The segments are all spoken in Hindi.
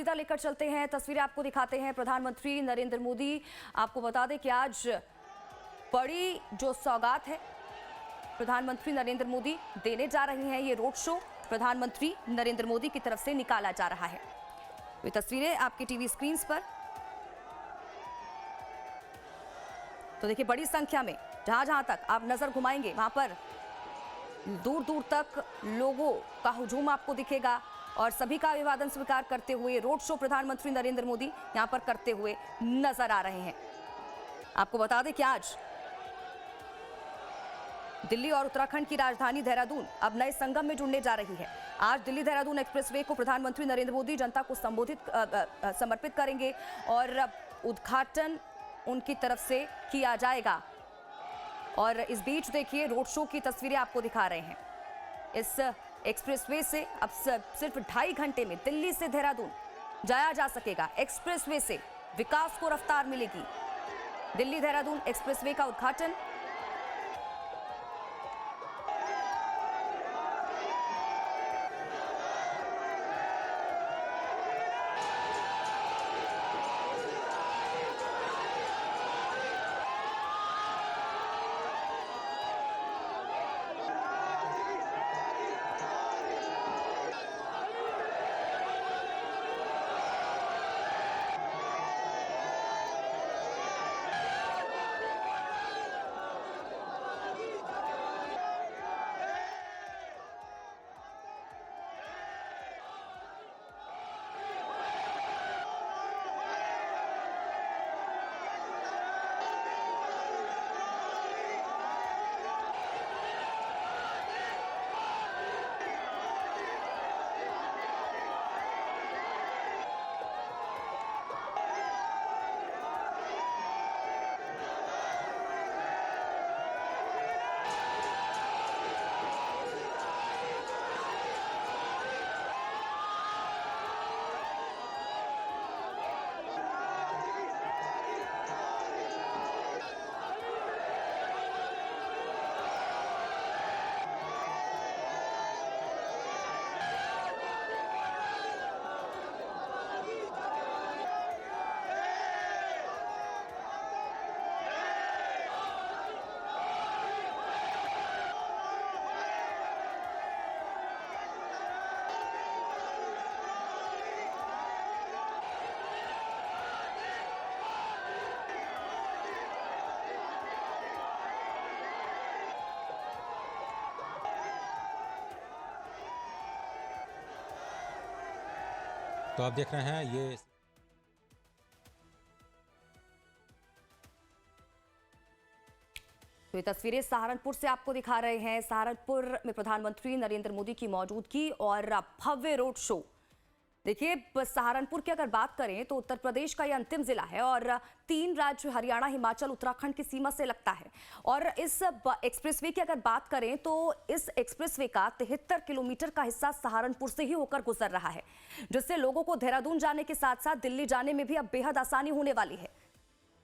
सीधा लेकर चलते हैं, तस्वीरें आपको दिखाते हैं। प्रधानमंत्री नरेंद्र मोदी, आपको बता दें कि आज बड़ी जो सौगात है प्रधानमंत्री नरेंद्र मोदी देने जा रहे हैं। ये रोड शो प्रधानमंत्री नरेंद्र मोदी की तरफ से निकाला जा रहा है। ये तस्वीरें आपकी टीवी स्क्रीन पर। तो देखिए, बड़ी संख्या में जहां तक आप नजर घुमाएंगे वहां पर दूर दूर तक लोगों का हुजूम आपको दिखेगा और सभी का अभिवादन स्वीकार करते हुए रोड शो प्रधानमंत्री नरेंद्र मोदी यहां पर करते हुए नजर आ रहे हैं। आपको बता दें कि आज दिल्ली और उत्तराखंड की राजधानी देहरादून अब नए संगम में जुड़ने जा रही है। आज दिल्ली देहरादून एक्सप्रेसवे को प्रधानमंत्री नरेंद्र मोदी जनता को समर्पित करेंगे और उद्घाटन उनकी तरफ से किया जाएगा। और इस बीच देखिए, रोड शो की तस्वीरें आपको दिखा रहे हैं। इस एक्सप्रेसवे से अब सिर्फ 2.5 घंटे में दिल्ली से देहरादून जाया जा सकेगा। एक्सप्रेसवे से विकास को रफ्तार मिलेगी। दिल्ली देहरादून एक्सप्रेसवे का उद्घाटन तो आप देख रहे हैं ये तो ये तस्वीरें सहारनपुर से आपको दिखा रहे हैं। सहारनपुर में प्रधानमंत्री नरेंद्र मोदी की मौजूदगी और भव्य रोड शो। देखिए, सहारनपुर की अगर बात करें तो उत्तर प्रदेश का यह अंतिम जिला है और 3 राज्य हरियाणा, हिमाचल, उत्तराखंड की सीमा से लगता है। और इस एक्सप्रेसवे की अगर बात करें तो इस एक्सप्रेसवे का 73 किलोमीटर का हिस्सा सहारनपुर से ही होकर गुजर रहा है, जिससे लोगों को देहरादून जाने के साथ साथ दिल्ली जाने में भी अब बेहद आसानी होने वाली है।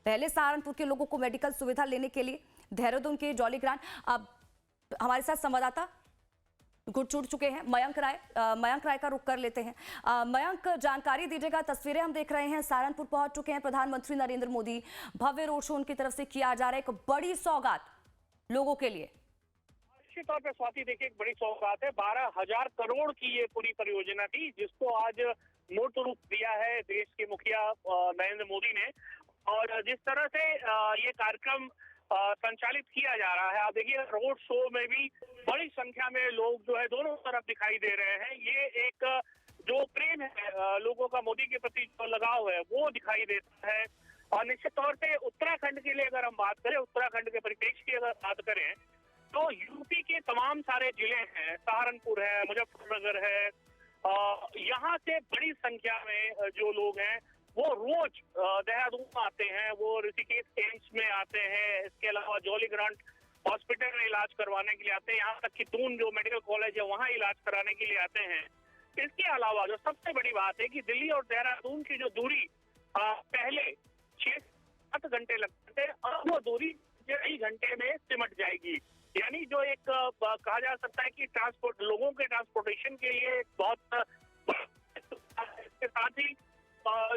पहले सहारनपुर के लोगों को मेडिकल सुविधा लेने के लिए देहरादून के जौलीग्रांट, अब हमारे साथ संवाददाता जुड़ चुके हैं मयंक राय का रुख कर लेते हैं। मयंक, जानकारी दीजिएगा। तस्वीरें हम देख रहे हैं, सहारनपुर पहुंच चुके हैं प्रधानमंत्री नरेंद्र मोदी। भव्य रोड शो उनकी तरफ से किया जा रहा है, एक बड़ी सौगात लोगों के लिए। निश्चित तौर पर स्वाति, देखिए, एक बड़ी सौगात है। 12,000 करोड़ की ये पूरी परियोजना थी, जिसको आज मूर्त रूप दिया है देश के मुखिया नरेंद्र मोदी ने। और जिस तरह से ये कार्यक्रम संचालित किया जा रहा है, आप देखिए, रोड शो में भी बड़ी संख्या में लोग जो है दोनों तरफ दिखाई दे रहे हैं। ये एक जो प्रेम है लोगों का मोदी के प्रति, जो लगाव है, वो दिखाई देता है। और निश्चित तौर पे उत्तराखंड के लिए अगर हम बात करें, उत्तराखंड के परिप्रेक्ष्य की अगर बात करें तो यूपी के तमाम सारे जिले हैं, सहारनपुर है, मुजफ्फरनगर है, यहाँ से बड़ी संख्या में जो लोग हैं वो रोज देहरादून आते हैं, वो ऋषिकेश एम्स में आते हैं, इसके अलावा जौलीग्रांट हॉस्पिटल में इलाज करवाने के लिए आते हैं, यहाँ तक कि दून जो मेडिकल कॉलेज है वहाँ इलाज कराने के लिए आते हैं। इसके अलावा जो सबसे बड़ी बात है कि दिल्ली और देहरादून की जो दूरी पहले 6-7 घंटे लगते थे, अब वो दूरी 1 घंटे में सिमट जाएगी। यानी जो एक कहा जा सकता है कि ट्रांसपोर्ट, लोगों के ट्रांसपोर्टेशन के लिए बहुत इसके साथ ही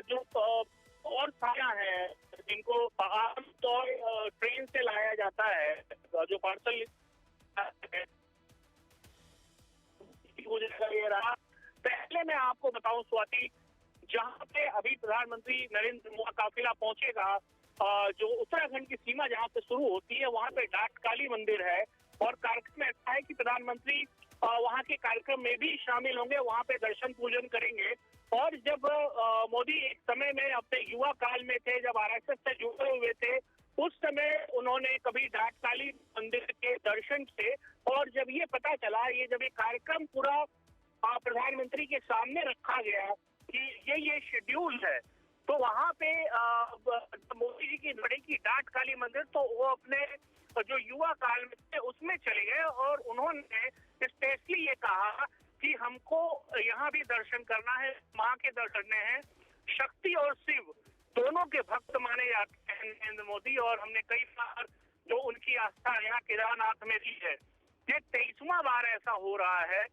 जो और साया हैं जिनको आमतौर ट्रेन से लाया जाता है, जो पार्सल ये रहा। पहले मैं आपको बताऊं स्वाति, जहां पे अभी प्रधानमंत्री नरेंद्र मोदी का काफिला पहुंचेगा, जो उत्तराखंड की सीमा जहां से शुरू होती है वहां पे डाक काली मंदिर है और कार्यक्रम में ऐसा है कि प्रधानमंत्री वहां के कार्यक्रम में भी शामिल होंगे, वहां पे दर्शन पूजन करेंगे। और जब मोदी एक समय में अपने युवा काल में थे, जब आरएसएस से जुड़े हुए थे, उस समय उन्होंने कभी डाक काली मंदिर के दर्शन किए और जब ये पता चला, ये जब ये कार्यक्रम पूरा प्रधानमंत्री के सामने रखा गया कि ये शेड्यूल है, तो वहां पे मोदी जी की बढ़ेगी डाक काली मंदिर, तो वो अपने जो युवा काल में थे उसमें चले गए और उन्होंने स्पेशली ये कहा कि हमको यहाँ भी दर्शन करना है, माँ के दर्शन करने हैं। शक्ति और शिव दोनों के भक्त माने जाते हैं नरेंद्र मोदी, और हमने कई बार जो उनकी आस्था यहाँ केदारनाथ में दी है। ये 23वां बार ऐसा हो रहा है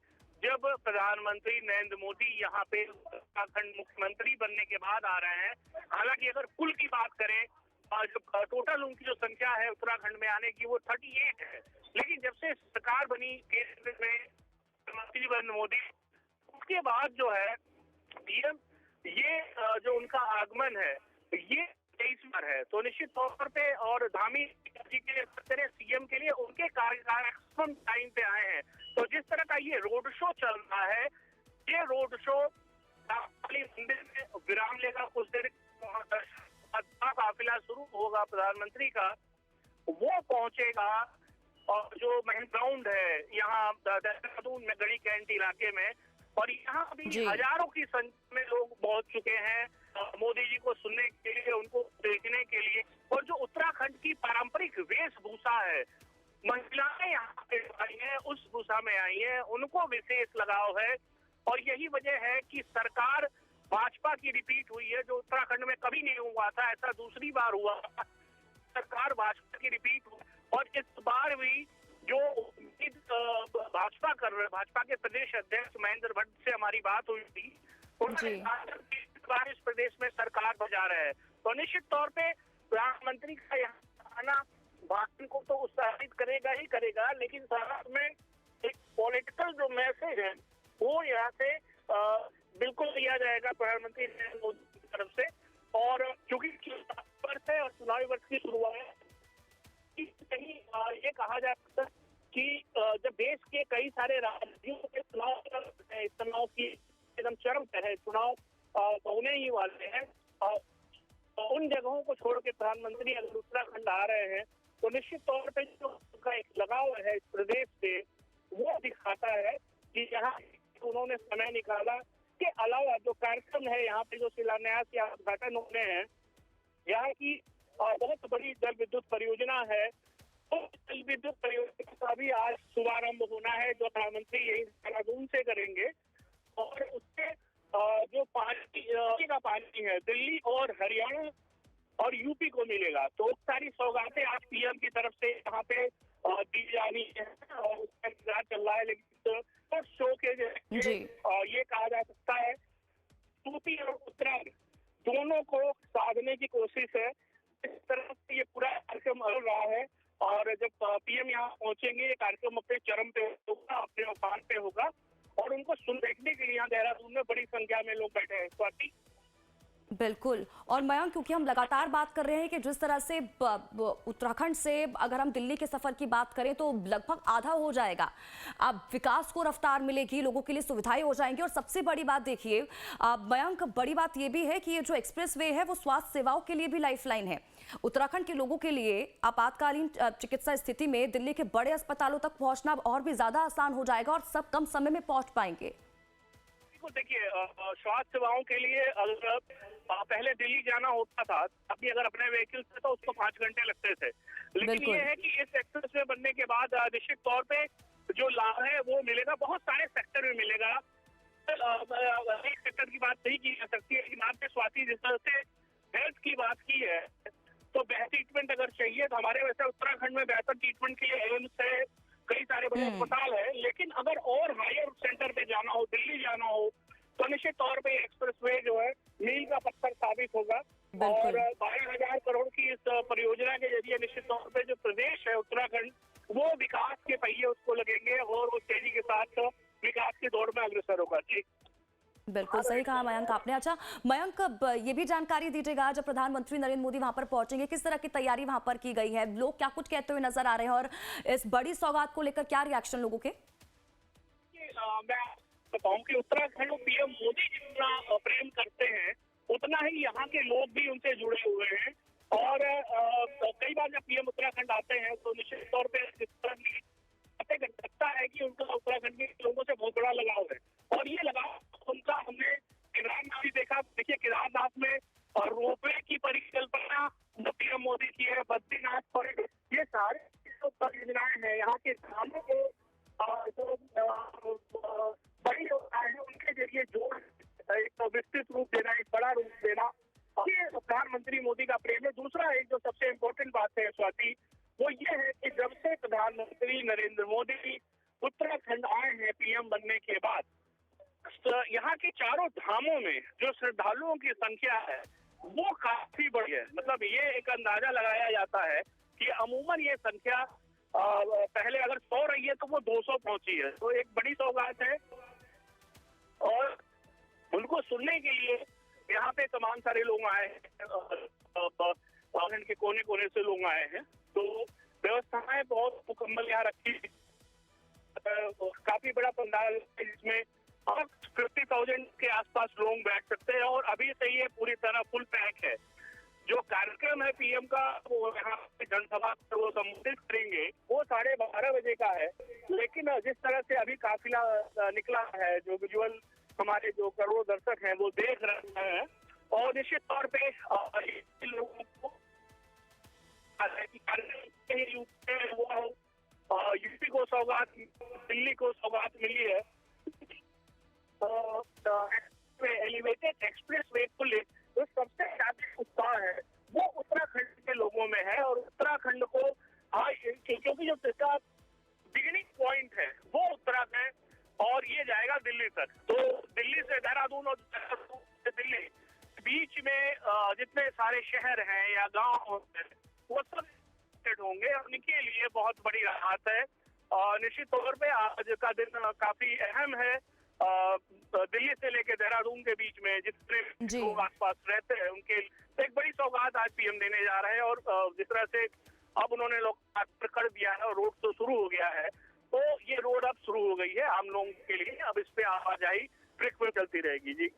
जब प्रधानमंत्री नरेंद्र मोदी यहाँ पे उत्तराखंड मुख्यमंत्री बनने के बाद आ रहे हैं। हालांकि अगर कुल की बात करें, जो टोटल उनकी जो संख्या है उत्तराखंड में आने की वो 38 है, लेकिन जब से सरकार बनी केंद्र में प्रधानमंत्री नरेंद्र मोदी, उसके बाद जो है पीएम ये जो उनका आगमन है ये 23 बार है। तो निश्चित तौर पे, और धामी जी के लिए सीएम के लिए उनके कार्यक्रम टाइम पे आए हैं, तो जिस तरह का ये रोड शो चल रहा है, ये रोड शो मंदिर में विराम लेगा, कुछ देर काफिला शुरू होगा प्रधानमंत्री का, वो पहुंचेगा और जो मेन ग्राउंड है यहाँ देहरादून में गढ़ी कैंट इलाके में, और यहाँ भी हजारों की संख्या में लोग पहुंच चुके हैं मोदी जी को सुनने के लिए, उनको देखने के लिए। और जो उत्तराखंड की पारंपरिक वेशभूषा है, महिलाएं यहाँ पे आई हैं, उस भूषा में आई हैं, उनको विशेष लगाव है। और यही वजह है कि सरकार भाजपा की रिपीट हुई है, जो उत्तराखंड में कभी नहीं हुआ था, ऐसा दूसरी बार हुआ। सरकार भाजपा की रिपीट हुई और इस बार भी जो भाजपा कर रहे, भाजपा के प्रदेश अध्यक्ष महेंद्र भट्ट से हमारी बात हुई थी, उन्होंने इस प्रदेश में सरकार बजा रहे हैं। तो निश्चित तौर पे प्रधानमंत्री का यहाँ आना भाषण को तो उत्साहित करेगा ही करेगा, लेकिन साथ में एक पॉलिटिकल जो मैसेज है वो यहाँ से बिल्कुल दिया जाएगा प्रधानमंत्री नरेंद्र मोदी की तरफ से। और क्योंकि वर्ष है और चुनावी वर्ष की शुरुआत, कहीं ये कहा जा सकता है कि जब देश के कई सारे राज्यों के चुनाव की एकदम चरम पर है, चुनाव होने ही वाले हैं, उन जगहों को छोड़ के प्रधानमंत्री अगर उत्तराखंड आ रहे हैं तो निश्चित तौर पे जो उनका एक लगाव है इस प्रदेश से वो दिखाता है कि यहाँ उन्होंने समय निकाला। के अलावा जो कार्यक्रम है यहाँ पे जो शिलान्यास या उद्घाटन होने हैं, यहाँ की बहुत बड़ी जल विद्युत परियोजना है, तो जल विद्युत परियोजना का भी आज शुभारंभ होना है, जो प्रधानमंत्री यही देहरादून से करेंगे। और उससे जो पानी का पानी है दिल्ली और हरियाणा और यूपी को मिलेगा, तो सारी सौगातें आज पीएम की तरफ से यहाँ पे दी जानी है और उसका इंतजार चल रहा है। लेकिन शो के ये कहा जा सकता है यूपी और उत्तराखंड दोनों को साधने की कोशिश है। इस तरह से ये पूरा कार्यक्रम चल रहा है और जब पीएम यहाँ पहुंचेंगे ये कार्यक्रम अपने चरम पे होगा, अपने अवसान पे होगा और उनको देखने के लिए यहाँ देहरादून में बड़ी संख्या में लोग बैठे हैं। स्वाति, बिल्कुल। और मयंक, क्योंकि हम लगातार बात कर रहे हैं कि जिस तरह से उत्तराखंड से अगर हम दिल्ली के सफर की बात करें तो लगभग आधा हो जाएगा। अब विकास को रफ्तार मिलेगी, लोगों के लिए सुविधाएं हो जाएंगी। और सबसे बड़ी बात देखिए मयंक, बड़ी बात यह भी है कि ये जो एक्सप्रेसवे है वो स्वास्थ्य सेवाओं के लिए भी लाइफलाइन है। उत्तराखंड के लोगों के लिए आपातकालीन चिकित्सा स्थिति में दिल्ली के बड़े अस्पतालों तक पहुंचना और भी ज्यादा आसान हो जाएगा और सब कम समय में पहुंच पाएंगे। देखिए, स्वास्थ्य सेवाओं के लिए अगर पहले दिल्ली जाना होता था, अभी अगर अपने व्हीकल से तो उसको 5 घंटे लगते थे। लेकिन ये है कि इस एक्सप्रेसवे बनने के बाद निश्चित तौर पे जो लाभ है वो मिलेगा, बहुत सारे सेक्टर में मिलेगा। एक सेक्टर की बात नहीं की जा सकती है, लेकिन आपने स्वाति जिस तरह से हेल्थ की बात की है, तो बेहतर ट्रीटमेंट अगर चाहिए तो हमारे वैसे उत्तराखंड में बेहतर ट्रीटमेंट के लिए एम्स है, कई सारे बड़े अस्पताल है। लेकिन अगर और हायर सेंटर पे जाना हो, दिल्ली जाना हो, तो निश्चित तौर पे एक्सप्रेसवे सही कहा मयंक आपने। अच्छा मयंक, ये भी जानकारी दीजिएगा, जब प्रधानमंत्री नरेंद्र मोदी वहां पर पहुंचेंगे किस तरह की तैयारी वहां पर की गई है, लोग क्या कुछ कहते हुए नजर आ रहे हैं और इस बड़ी सौगात को लेकर क्या रिएक्शन लोगों के? मैं बताऊं कि उत्तराखंड पीएम मोदी जितना प्रेम करते हैं उतना ही यहाँ के लोग भी उनसे जुड़े हुए हैं। और कई बार जब पीएम उत्तराखंड आते हैं तो निश्चित तौर पे इस तरह की बातें लगता है कि उनका उत्तराखंड के लोगों से बहुत बड़ा लगाव है। और ये लगाव उनका हमने केदारनाथ भी देखा। देखिए केदारनाथ में रोपवे की परिकल्पना पीएम मोदी की है, बद्रीनाथ कॉरिडोर, ये सारे जो परियोजनाएं हैं यहाँ के धामों को बड़ी योजनाएं हैं उनके जरिए जोड़ एक विस्तृत रूप देना, एक बड़ा रूप देना, ये प्रधानमंत्री मोदी का प्रेम है। दूसरा एक जो सबसे इम्पोर्टेंट बात है स्वाति, वो ये है कि जब से प्रधानमंत्री नरेंद्र मोदी उत्तराखंड आए हैं पीएम बनने के बाद, यहाँ के चारों धामों में जो श्रद्धालुओं की संख्या है वो काफी बड़ी है। मतलब ये एक अंदाजा लगाया जाता है कि अमूमन ये संख्या पहले अगर 100 रही है तो वो 200 पहुंची है, तो एक बड़ी सौगात है। और उनको सुनने के लिए यहाँ पे तमाम सारे लोग आए हैं, उत्तराखंड के कोने कोने से लोग आए हैं, तो व्यवस्थाएं बहुत मुकम्मल यहाँ रखी। काफी बड़ा पंडाल है जिसमें 50,000 के आसपास लोग बैठ सकते हैं और अभी से ये पूरी तरह फुल पैक है। जो कार्यक्रम है पीएम का वो यहाँ पे जनसभा को वो संबोधित करेंगे वो 12:30 बजे का है, लेकिन जिस तरह से अभी काफिला निकला है, जो विजुअल हमारे जो करोड़ों दर्शक हैं वो देख रहे हैं, और निश्चित तौर पे लोगों को यूपी को सौगात, दिल्ली को सौगात मिली है। एलिवेटेड एक्सप्रेस वे को लेकर सबसे ज्यादा उत्साह है वो उत्तराखंड के लोगों में है। और उत्तराखंड को क्योंकि जो इसका बिगिनिंग पॉइंट है वो उत्तराखंड और ये जाएगा दिल्ली तक, तो दिल्ली से देहरादून और देहरादून से दिल्ली बीच में जितने सारे शहर हैं या गांव हैं वो सब होंगे। उनके लिए बहुत बड़ी राहत है। निश्चित तौर पे आज का दिन काफी अहम है। दिल्ली से लेकर देहरादून के बीच में जितने लोग आसपास रहते हैं उनके एक बड़ी सौगात आज पीएम देने जा रहे हैं। और जिस तरह से अब उन्होंने लोग कर दिया है और रोड तो शुरू हो गया है, तो ये रोड अब शुरू हो गई है आम लोगों के लिए, अब इस पे आवाजाही फ्रीक्वेंट चलती रहेगी। जी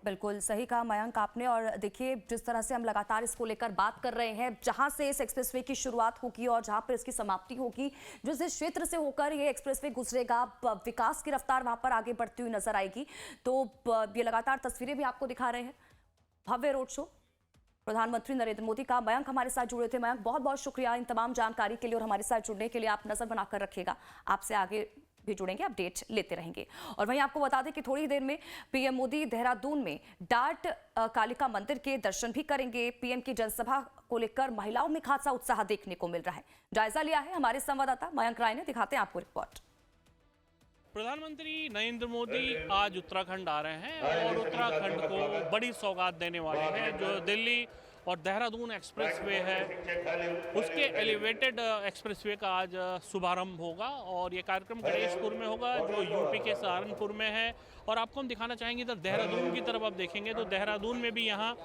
बिल्कुल सही कहा मयंक आपने। और देखिए जिस तरह से हम लगातार इसको लेकर बात कर रहे हैं, जहां से इस एक्सप्रेसवे की शुरुआत होगी और जहां पर इसकी समाप्ति होगी, जिस क्षेत्र से होकर ये एक्सप्रेसवे गुजरेगा, विकास की रफ्तार वहां पर आगे बढ़ती हुई नजर आएगी। तो ये लगातार तस्वीरें भी आपको दिखा रहे हैं, भव्य रोड शो प्रधानमंत्री नरेंद्र मोदी का। मयंक हमारे साथ जुड़े थे। मयंक बहुत बहुत शुक्रिया इन तमाम जानकारी के लिए और हमारे साथ जुड़ने के लिए। आप नजर बनाकर रखिएगा, आपसे आगे भी जुड़ेंगे, अपडेट लेते रहेंगे। और वहीं आपको बता दें कि थोड़ी देर में पीएम मोदी देहरादून में डाट कालिका मंदिर के दर्शन भी करेंगे। पीएम की जनसभा को लेकर महिलाओं में खासा उत्साह देखने को मिल रहा है। जायजा लिया है हमारे संवाददाता मयंक राय ने, दिखाते हैं आपको रिपोर्ट। प्रधानमंत्री नरेंद्र मोदी आज उत्तराखंड आ रहे हैं और उत्तराखंड को बड़ी सौगात देने वाले हैं। जो दिल्ली और देहरादून एक्सप्रेसवे है उसके एलिवेटेड एक्सप्रेसवे का आज शुभारंभ होगा और ये कार्यक्रम गणेशपुर में होगा जो यूपी के सहारनपुर में है। और आपको हम दिखाना चाहेंगे इधर देहरादून की तरफ आप देखेंगे तो देहरादून में भी यहाँ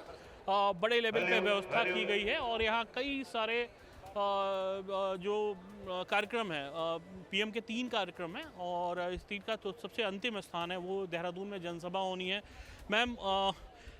बड़े लेवल पे व्यवस्था की गई है और यहाँ कई सारे जो कार्यक्रम है, पीएम के 3 कार्यक्रम हैं और इस 3 का तो सबसे अंतिम स्थान है वो देहरादून में जनसभा होनी है। मैम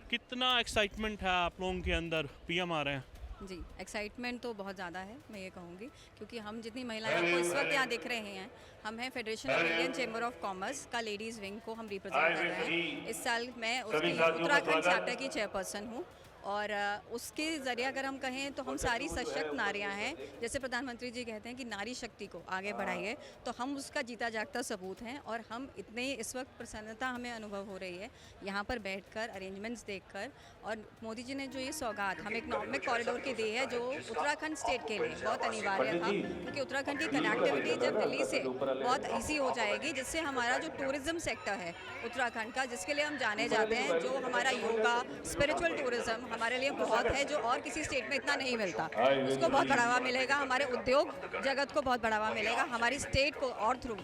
कितना एक्साइटमेंट है आप लोगों के अंदर, पीएम आ रहे हैं? जी एक्साइटमेंट तो बहुत ज़्यादा है, मैं ये कहूँगी, क्योंकि हम जितनी महिलाएं आपको इस वक्त यहाँ दिख रहे हैं, हम हैं federation of Indian chamber of commerce का लेडीज़ विंग को हम रिप्रेजेंट कर रहे हैं। इस साल मैं उसकी उत्तराखंड चैप्टर की चेयरपर्सन हूँ और उसके ज़रिए अगर हम कहें तो हम सारी सशक्त नारियां हैं। जैसे प्रधानमंत्री जी कहते हैं कि नारी शक्ति को आगे बढ़ाइए, तो हम उसका जीता जागता सबूत हैं। और हम इतने इस वक्त प्रसन्नता हमें अनुभव हो रही है यहाँ पर बैठकर, अरेंजमेंट्स देखकर। और मोदी जी ने जो ये सौगात हमें इकनॉमिक कॉरिडोर की दी है जो उत्तराखंड स्टेट के लिए बहुत अनिवार्य था, क्योंकि उत्तराखंड की कनेक्टिविटी जब दिल्ली से बहुत ईजी हो जाएगी, जिससे हमारा जो टूरिज़्म सेक्टर है उत्तराखंड का, जिसके लिए हम जाने जाते हैं, जो हमारा योगा, स्पिरिचुअल टूरिज़्म हमारे लिए बहुत है, जो और किसी स्टेट में इतना नहीं मिलता, उसको बहुत बढ़ावा मिलेगा। हमारे उद्योग जगत को बहुत बढ़ावा मिलेगा, हमारी स्टेट को और थ्रू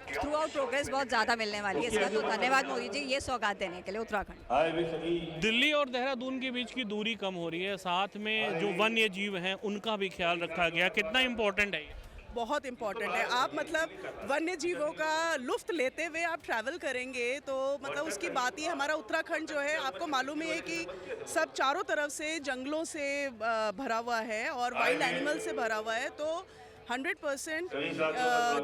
थ्रू आउट प्रोग्रेस बहुत ज़्यादा मिलने वाली है इसका। तो धन्यवाद मोदी जी ये सौगात देने के लिए उत्तराखंड। दिल्ली और देहरादून के बीच की दूरी कम हो रही है, साथ में जो वन्य जीव हैं उनका भी ख्याल रखा गया। कितना इम्पोर्टेंट है ये? बहुत इम्पॉर्टेंट है। आप मतलब वन्य जीवों का लुफ्त लेते हुए आप ट्रैवल करेंगे तो मतलब उसकी बात ही, हमारा उत्तराखंड जो है आपको मालूम ही है कि सब चारों तरफ से जंगलों से भरा हुआ है और वाइल्ड एनिमल से भरा हुआ है। तो 100%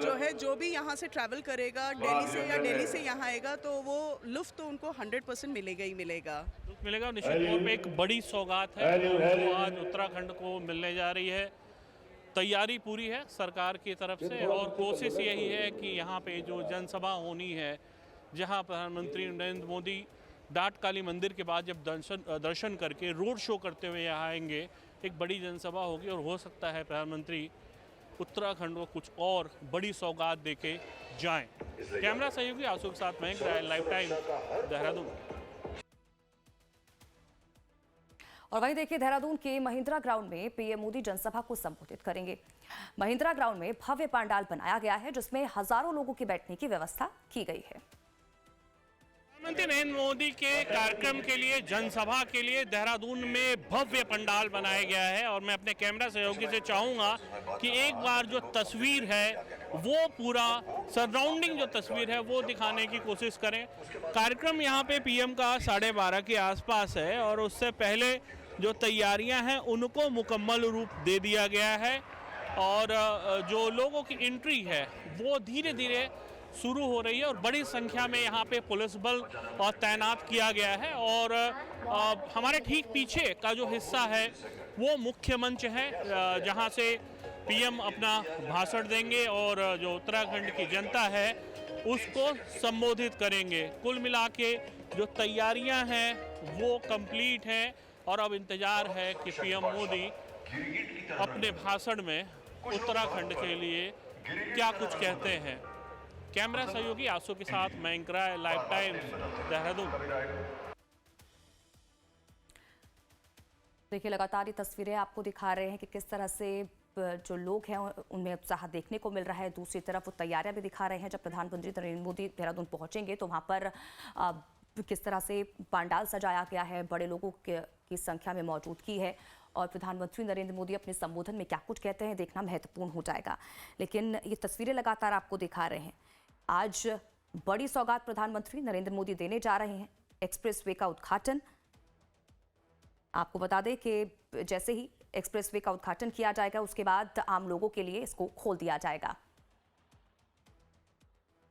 जो है जो भी यहाँ से ट्रैवल करेगा दिल्ली से या दिल्ली से यहाँ आएगा तो वो लुफ्त तो उनको 100% मिलेगा ही मिलेगा। मिलेगा निश्चित तौर पे। एक बड़ी सौगात है जो आज उत्तराखंड को मिलने जा रही है। तैयारी पूरी है सरकार की तरफ से और कोशिश यही है कि यहाँ पे जो जनसभा होनी है, जहाँ प्रधानमंत्री नरेंद्र मोदी डाट काली मंदिर के बाद जब दर्शन करके रोड शो करते हुए यहाँ आएंगे, एक बड़ी जनसभा होगी और हो सकता है प्रधानमंत्री उत्तराखंड को कुछ और बड़ी सौगात देके जाएं। कैमरा सहयोगी आशु के साथ मैं लाइव टाइम देहरादून। और वहीं देखिए देहरादून के महिंद्रा ग्राउंड में पीएम मोदी जनसभा को संबोधित करेंगे। महिंद्रा ग्राउंड में भव्य पंडाल बनाया गया है जिसमें हजारों लोगों की बैठने की व्यवस्था की गई है। प्रधानमंत्री नरेंद्र मोदी के कार्यक्रम के लिए, जनसभा के लिए देहरादून में भव्य पंडाल बनाया गया है और मैं अपने कैमरा सहयोगी से चाहूंगा कि एक बार जो तस्वीर है वो पूरा सराउंडिंग जो तस्वीर है वो दिखाने की कोशिश करें। कार्यक्रम यहाँ पे पीएम का 12:30 के आसपास है और उससे पहले जो तैयारियां हैं उनको मुकम्मल रूप दे दिया गया है और जो लोगों की एंट्री है वो धीरे धीरे शुरू हो रही है और बड़ी संख्या में यहाँ पे पुलिस बल तैनात किया गया है। और हमारे ठीक पीछे का जो हिस्सा है वो मुख्य मंच है जहाँ से पीएम अपना भाषण देंगे और जो उत्तराखंड की जनता है उसको संबोधित करेंगे। कुल मिला के जो तैयारियां हैं वो कंप्लीट हैं और अब इंतजार है कि पीएम मोदी अपने भाषण में उत्तराखंड के लिए क्या कुछ कहते हैं। कैमरा सहयोगी आशु के साथ मैं लाइव टाइम देहरादून। देखिए लगातार ये तस्वीरें आपको दिखा रहे हैं कि किस तरह से जो लोग हैं उनमें उत्साह देखने को मिल रहा है। दूसरी तरफ वो तैयारियां भी दिखा रहे हैं। जब प्रधानमंत्री नरेंद्र मोदी देहरादून पहुंचेंगे तो वहां पर किस तरह से पंडाल सजाया गया है, बड़े लोगों की संख्या में मौजूदगी है और प्रधानमंत्री नरेंद्र मोदी अपने संबोधन में क्या कुछ कहते हैं देखना महत्वपूर्ण हो जाएगा। लेकिन ये तस्वीरें लगातार आपको दिखा रहे हैं। आज बड़ी सौगात प्रधानमंत्री नरेंद्र मोदी देने जा रहे हैं, एक्सप्रेसवे का उद्घाटन। आपको बता दें कि जैसे ही एक्सप्रेसवे का उद्घाटन किया जाएगा उसके बाद आम लोगों के लिए इसको खोल दिया जाएगा।